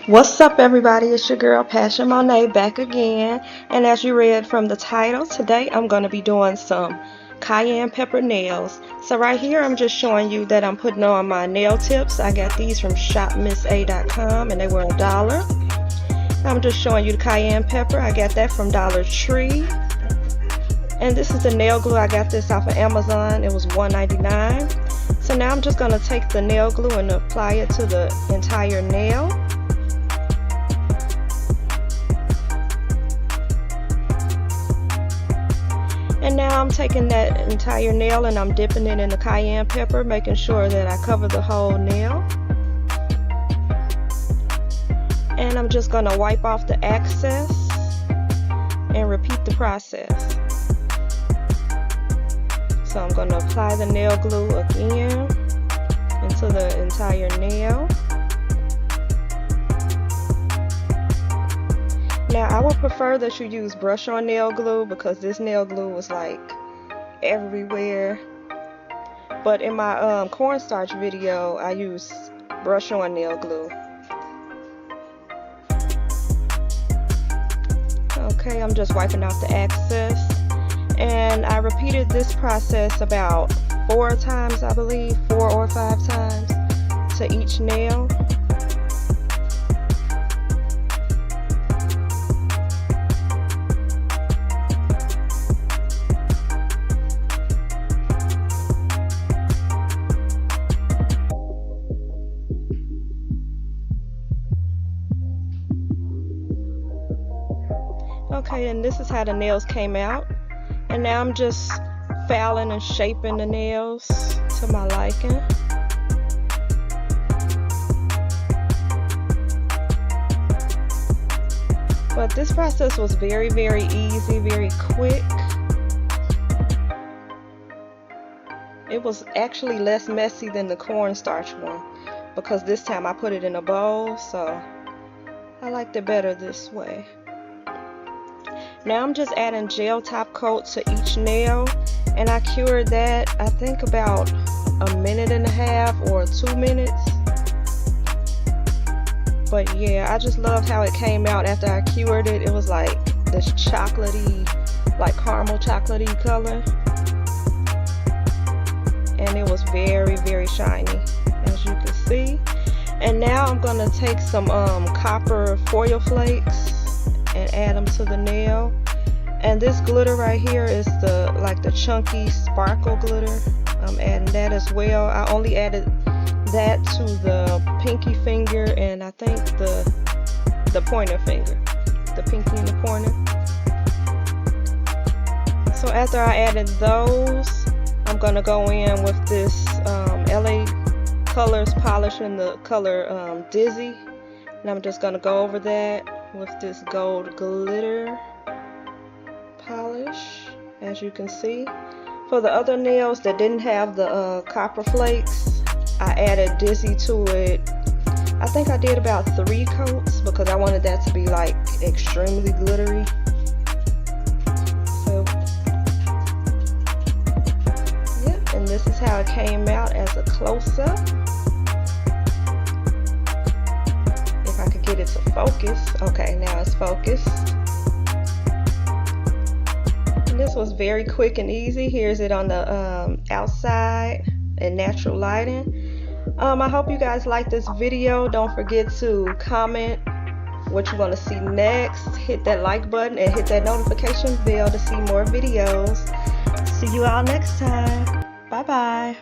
What's up, everybody? It's your girl Passion Monet back again, and as you read from the title, today I'm going to be doing some cayenne pepper nails. So right here I'm just showing you that I'm putting on my nail tips. I got these from shopmissa.com and they were $1. I'm just showing you the cayenne pepper. I got that from Dollar Tree. And this is the nail glue. I got this off of Amazon. It was $1.99. So now I'm just going to take the nail glue and apply it to the entire nail. And now I'm taking that entire nail and I'm dipping it in the cayenne pepper, making sure that I cover the whole nail. And I'm just going to wipe off the excess and repeat the process. So I'm going to apply the nail glue again into the entire nail. Now I would prefer that you use brush on nail glue because this nail glue was like everywhere. But in my cornstarch video I used brush on nail glue. Okay, I'm just wiping out the excess. And I repeated this process about 4 times, I believe, 4 or 5 times to each nail. Okay, and this is how the nails came out. And now I'm just filing and shaping the nails to my liking. But this process was very, very easy, very quick. It was actually less messy than the cornstarch one because this time I put it in a bowl, so I liked it better this way. Now I'm just adding gel top coat to each nail, and I cured that I think about 1.5 minutes or 2 minutes. But yeah, I just loved how it came out after I cured it. It was like this chocolatey, like caramel chocolatey color, and it was very, very shiny, as you can see. And now I'm gonna take some copper foil flakes and add them to the nail. And this glitter right here is the chunky sparkle glitter. I'm adding that as well. I only added that to the pinky finger and I think the pointer finger, the pinky and the pointer. So after I added those, I'm gonna go in with this LA Colors polish in the color Dizzy, and I'm just gonna go over that with this gold glitter polish, as you can see. For the other nails that didn't have the copper flakes, I added Dizzy to it. I think I did about 3 coats because I wanted that to be like extremely glittery. So yeah, and this is how it came out as a close-up. If I could get it to focus. Okay, now it's focused. And this was very quick and easy. Here's it on the outside in natural lighting. I hope you guys like this video. Don't forget to comment what you want to see next. Hit that like button and hit that notification bell to see more videos. See you all next time. Bye bye.